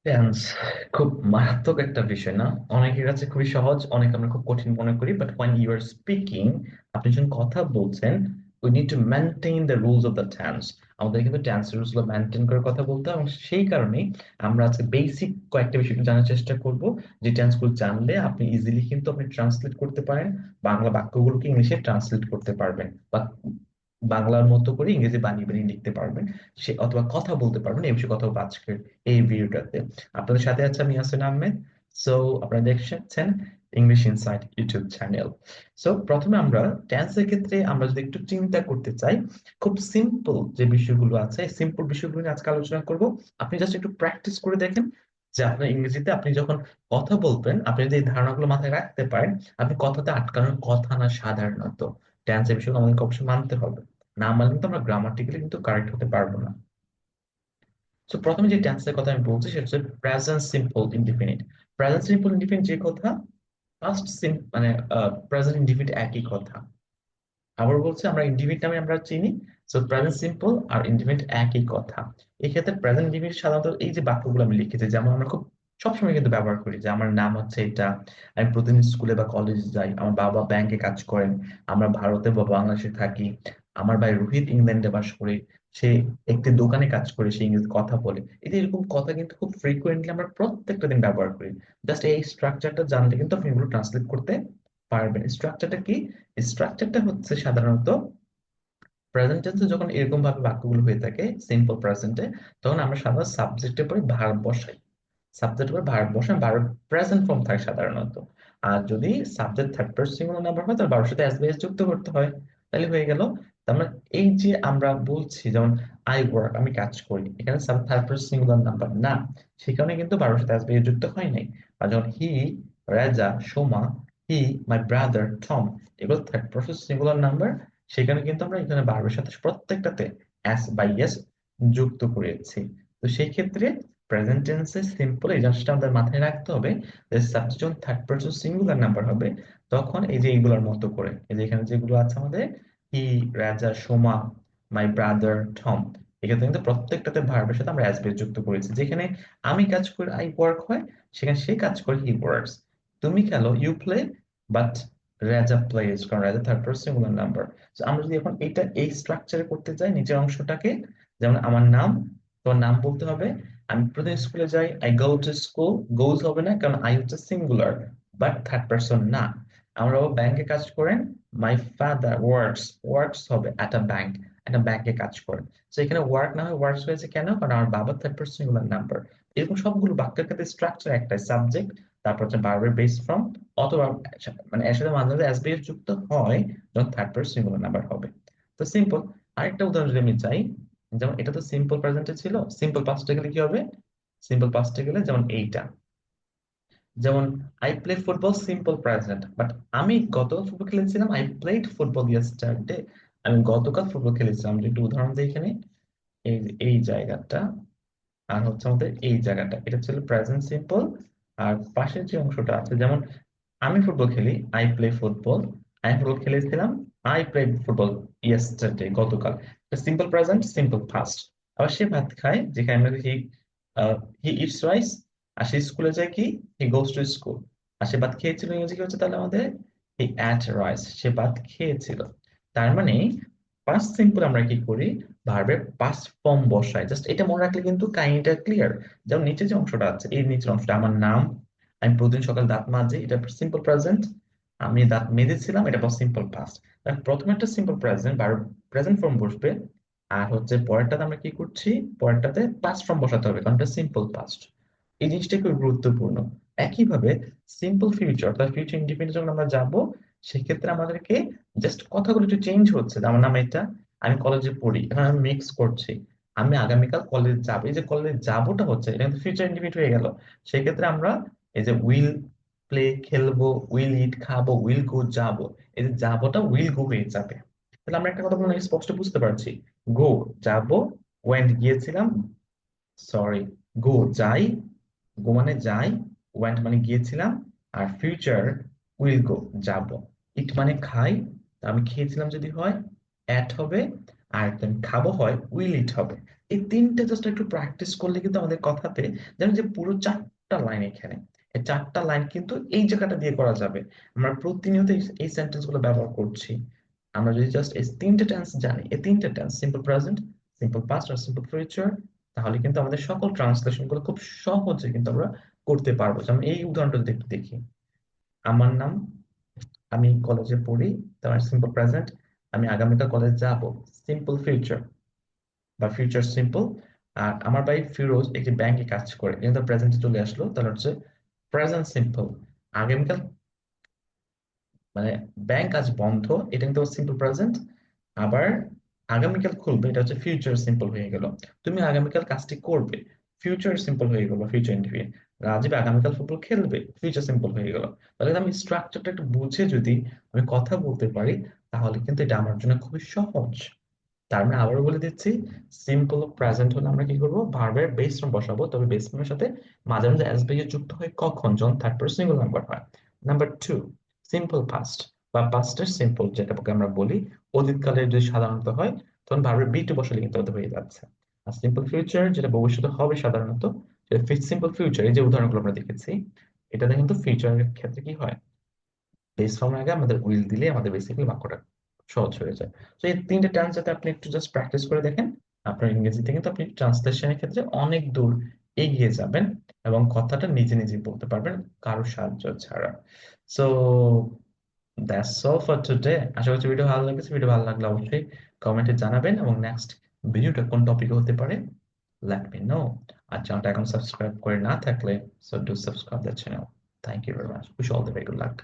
Tense খুব মারাত্মক একটা বিষয় না? অনেকের কাছে খুবই সহজ, অনেক আমরা খুব কঠিন মনে করি, but when you are speaking, আপনি যখন কথা বলছেন, we need to maintain the rules of the tense. আমাদের কিন্তু টেন্স রুলস গুলো মেনটেন করে কথা বলতে হয়, এবং সেই কারণেই আমরা আজকে বেসিক কয়েকটা বিষয় একটু জানার চেষ্টা করব। যে টেন্স গুলো জানলে আপনি ইজিলি কিন্তু আপনি ট্রান্সলেট করতে পারেন, বাংলা বাক্যগুলোকে ইংলিশে ট্রান্সলেট করতে পারবেন, বা বাংলার মতো করে ইংরেজি বানিয়ে বানিয়ে লিখতে পারবেন, সে অথবা কথা বলতে পারবেন। এই বিষয়ে কথা বলবো আজকের এই ভিডিওটাতে। আপনাদের সাথে আছে আমি হাসান আহমেদ। সো আপনারা দেখছেন English insight YouTube channel. So প্রথমে আমরা টেন্সের ক্ষেত্রে আমরা যদি একটু চিন্তা করতে চাই, খুব সিম্পল যে বিষয়গুলো আছে, সিম্পল বিষয়গুলো নিয়ে আজকে আলোচনা করব। আপনি জাস্ট একটু প্র্যাকটিস করে দেখেন যে আপনার ইংরেজিতে আপনি যখন কথা বলবেন, আপনি যদি এই ধারণাগুলো মাথায় রাখতে পারেন, আপনি কথাতে আটকানোর কথা না। সাধারণত টেন্সের বিষয়গুলো আমাদেরকে অবশ্যই মানতে হবে, না মানলে কিন্তু আমরা গ্রামাটিক্যালি কিন্তু কারেক্ট হতে পারবো না। তো প্রথমে যে টেন্সের কথা আমি বলছি সেটা হচ্ছে present simple indefinite. Present simple indefinite যে কথা, পাস্ট মানে প্রেজেন্ট ইনডিফিনিট একই কথা। আবার বলছি, আমরা ইনডিফিনিট নামে আমরা চিনি। সো প্রেজেন্ট সিম্পল আর ইনডিফিনিট একই কথা। এই ক্ষেত্রে প্রেজেন্ট ইনডিফিনিট সাধারণত এই যে বাক্যগুলো আমি লিখেছি, যেমন আমরা খুব সবসময় কিন্তু ব্যবহার করি যে আমার নাম হচ্ছে এটা, আমি প্রতিদিন স্কুলে বা কলেজে যাই, আমার বাবা ব্যাংকে কাজ করেন, আমরা ভারতে বা বাংলাদেশে থাকি, আমার ভাই রোহিত ইংল্যান্ডে বাস করে, সে একটি দোকানে কাজ করে, সে ইংরেজি কথা বলে। এই যে এরকম কথা কিন্তু খুব ফ্রিকুয়েন্টলি আমরা প্রত্যেকটা দিন ব্যবহার করি। জাস্ট এই স্ট্রাকচারটা জানলে কিন্তু আপনি এগুলো ট্রান্সলেট করতে পারবেন। স্ট্রাকচারটা কি? স্ট্রাকচারটা হচ্ছে সাধারণত প্রেজেন্ট টেন্সে যখন এরকম ভাবে বাক্যগুলো হয়ে থাকে সিম্পল প্রেজেন্টে, তখন আমরা সাধারণত সাবজেক্টের পরে ভার্ব বসাই। সাবজেক্ট উপর ভার্ব বসান, ভার্ব প্রেজেন্ট ফর্ম থাকে সাধারণত। আর যদি subject third person singular number হয়, তাহলে ভার্বের সাথে এস বাই এস যুক্ত করতে হয়। তাহলে হয়ে গেল। তার মানে এই যে আমরা বলছি যেমন আই ওয়ার্ক, আমি কাজ করি, এখানে থার্ড পারসন সিঙ্গুলার নাম্বার না, সেখানে কিন্তু ভার্বের সাথে এস বাই এস যুক্ত হয় নাই। আর যখন হি, রাজা, সোমা, হি, মাই ব্রাদার টম, এগুলো থার্ড পারসন সিঙ্গুলার নাম্বার, সেখানে কিন্তু আমরা এখানে ভার্বের সাথে প্রত্যেকটাতে এস বাই এস যুক্ত করেছি। তো সেই ক্ষেত্রে প্রেজেন্ট টেন্সে সিম্পল এই জিনিসটা আমাদের মাথায় রাখতে হবে, যে সাবজেক্ট যখন থার্ড পারসন সিঙ্গুলার নাম্বার হবে, তখন এই যে এইগুলোর মতো করে, এই যে এখানে যেগুলো আছে আমাদের, হি, রাজা, সোমা, মাই ব্রাদার টম, এক্ষেত্রে কিন্তু প্রত্যেকটাতে ভার্বের সাথে আমরা অ্যাস বেস যুক্ত করেছি। যেখানে আমি কাজ করি আই ওয়ার্ক হয়, সেখানে সে কাজ করে হি ওয়ার্কস। তুমি খেলো ইউ প্লে, বাট রাজা প্লেজ, কারণ রাজা থার্ড পারসন সিঙ্গুলার নাম্বার। আমরা যদি এখন এটা এই স্ট্রাকচারে করতে চাই নিচের অংশটাকে, যেমন আমার নাম, তোমার নাম বলতে হবে আমি প্রতিদিন স্কুলে যাই, আই গো টু স্কুল, গোজ হবে না কারণ আই হচ্ছে সিঙ্গুলার, বাট থার্ড পারসন না। আমার বাবা ব্যাংকে কাজ করেন, মাই ফাদার ওয়ার্কস, ওয়ার্কস হবে অ্যাট আ ব্যাংক, একটা ব্যাংকে কাজ করেন। তো এখানে ওয়ার্ক না হয় ওয়ার্কস হয়েছে কেন? কারণ আমার বাবা থার্ড পারসন সিঙ্গুলার নাম্বার। এরকম সবগুলো বাক্যের ক্ষেত্রে স্ট্রাকচার একটাই, সাবজেক্ট, তারপর হচ্ছে ভার্বের বেস ফর্ম, অথবা মানে এর সাথে মাঝে মাঝে এস বেস যুক্ত হয় যখন থার্ড পারসন সিঙ্গুলার নাম্বার হবে। তো সিম্পল। আরেকটা উদাহরণ যদি আমি চাই, যেমন এটা তো সিম্পল প্রেজেন্টে ছিল, সিম্পল পাস্টে গেলে কি হবে? সিম্পল পাস্টে গেলে যেমন এইটা, যেমন I play football simple present, but আমি গতকাল ফুটবল খেলেছিলাম, আই প্লেড ফুটবল ইয়েস্টারডে, আমি গতকাল ফুটবল খেলেছিলাম। যদি একটু উদাহরণ দিই এখানে, এই যে এই জায়গাটা, আর হচ্ছে আমাদের এই জায়গাটা, এটা ছিল প্রেজেন্ট সিম্পল। আর পাশের যে অংশটা আছে, যেমন আমি ফুটবল খেলি, আই প্লে ফুটবল, আমি ফুটবল খেলেছিলাম, আই প্লে ফুটবল ইয়েস্টারডে, গতকাল। Simple present, simple past. আবার সে ভাত খায়, যেখানে আমরা হি, হি ইটস রাইস, আর সে স্কুলে যায় কি, হি গোস টু স্কুল। আর সে ভাত খেয়েছিল, ইংরেজি কি হচ্ছে তাহলে আমাদের? হি অ্যাট রাইস, সে ভাত খেয়েছিল। তার মানে পাস্ট সিম্পল আমরা কি করি, ভার্বের পাস্ট ফর্ম বসাই। জাস্ট এটা মনে রাখলে কিন্তু কাহিনীটা ক্লিয়ার। যেমন নিচে যে অংশটা আছে, এই নিচের অংশটা, আমার নাম, আমি প্রতিদিন সকাল দাঁত মাজি, এটা সিম্পল প্রেজেন্ট। আমি দাঁত মেজেছিলাম, এটা সিম্পল পাস্ট। প্রথমে একটা সিম্পল প্রেজেন্ট আর প্রেজেন্ট ফর্ম বসবে, আর হচ্ছে পরেরটাতে আমরা কি করছি, পরেরটাতে পাস্ট ফর্ম বসাতে হবে, কারণ এটা সিম্পল পাস্ট। এই জিনিসটা খুব গুরুত্বপূর্ণ। একইভাবে সিম্পল ফিউচার অর্থাৎ ফিউচার ইন্ডিপেন্ডেন্ট যখন আমরা যাবো, সেক্ষেত্রে আমাদেরকে জাস্ট কথাগুলো একটু চেঞ্জ হচ্ছে। আমার নাম এটা, আমি কলেজে পড়ি, এখন আমি মিক্স করছি, আমি আগামীকাল কলেজ যাবো, এই যে কলেজ যাবোটা হচ্ছে, এটা কিন্তু ফিউচার ইন্ডিপেন্ডেন্ট হয়ে গেল। সেক্ষেত্রে আমরা এই যে উইল প্লে খেলবো, উইল ইট খাবো, উইল গো যাবো, এই যে যাবোটা উইল গো হয়ে যাবে। তাহলে আমরা একটা কথা বললাম স্পষ্ট বুঝতে পারছি, গো যাবো, ওয়েন্ট গিয়েছিলাম, সরি, গো যাই, গো মানে যাই, ওয়েন্ট মানে গিয়েছিলাম, আর ফিউচার উইল গো যাব। ইট মানে খাই, তা আমি খেয়েছিলাম যদি হয় অ্যাট হবে, আর then খাবো হয় উইল ইট হবে। এই তিনটে জাস্ট একটু প্র্যাকটিস করলে কিন্তু আমাদের কথাতে, যেন যে পুরো 4টা লাইন এখানে, এই 4টা লাইন কিন্তু এই জায়গাটা দিয়ে করা যাবে। আমরা প্রতিনিয়ত এই সেন্টেন্স গুলো ব্যবহার করছি। আমরা যদি জাস্ট এই 3টে টেন্স জানি, এই 3টে tense simple present, simple past আর সিম্পল ফিউচার, তাহলে কিন্তু আমাদের সকল ট্রান্সলেশন গুলো খুব সহজে কিন্তু আমরা করতে পারবো। যেমন এই উদাহরণটা যদি একটু দেখি, আমার নাম, আমি কলেজে পড়ি, তোমার সিম্পল প্রেজেন্ট, আমি আগামীকাল কলেজ যাব, সিম্পল ফিউচার বা ফিউচার সিম্পল। আর আমার ভাই ফিরোজ একটি ব্যাংকে কাজ করে, কিন্তু প্রেজেন্টে চলে আসলো, তাহলে হচ্ছে প্রেজেন্ট সিম্পল। আগামীকাল মানে ব্যাংক আজ বন্ধ, এটা কিন্তু সিম্পল প্রেজেন্ট। আবার আগামীকাল খুলবে, এটা হচ্ছে ফিউচার সিম্পল হয়ে গেল। তুমি আগামীকাল কাজটি করবে, ফিউচার সিম্পল হয়ে গেল, ফিউচার ইন্ডিফিনিট। রাজীব আগামীকাল ফুটবল খেলবে, ফিউচার সিম্পল হয়ে গেল। তাহলে আমি স্ট্রাকচারটা একটু বুঝে যদি আমি কথা বলতে পারি, তাহলে কিন্তু এটা আমার জন্য খুবই সহজ। তার মানে আবারও বলে দিচ্ছি, সিম্পল প্রেজেন্ট হলে আমরা কি করবো, ভার্বের বেস ফর্ম বসাবো, তবে বেস ফর্মের সাথে মাঝে মাঝে এস বাই যুক্ত হয় কখন, যখন থার্ড পারসন সিঙ্গুলার নাম্বার হয়। নাম্বার টু, সিম্পল পাস্ট বা পাস্টের সিম্পল, যেটাকে আমরা বলি অতীতকালে যদি সাধারণত হয়, তখন ভার্বের বি টু বসালে কিন্তু ওদের হয়ে যাচ্ছে। আর সিম্পল ফিউচার, যেটা ভবিষ্যতে হবে সাধারণত, সিম্পল ফিউচার, এই যে উদাহরণগুলো আমরা দেখেছি, এটাতে কিন্তু ফিউচারের ক্ষেত্রে কি হয়, বেস ফর্মের আগে আমাদের উইল দিলে আমাদের বেসিক্যালি বাক্যটা সহজ হয়ে যায়। তো এই 3টে টেন্স যাতে আপনি একটু জাস্ট প্র্যাকটিস করে দেখেন, আপনার ইংরেজিতে কিন্তু আপনি ট্রান্সলেশনের ক্ষেত্রে অনেক দূর এগিয়ে যাবেন এবং কথাটা নিজে নিজে বলতে পারবেন কারো সাহায্য ছাড়া। So that's all for today. আশা করছি ভিডিও ভালো লেগেছে। ভিডিও ভালো লাগলে অবশ্যই কমেন্টে জানাবেন, এবং নেক্সট ভিডিওটা কোন টপিকে হতে পারে let me know. আর চ্যানেলটা এখন সাবস্ক্রাইব করে না থাকলে, so do subscribe the channel. Thank you very much. Wish you all the very good luck.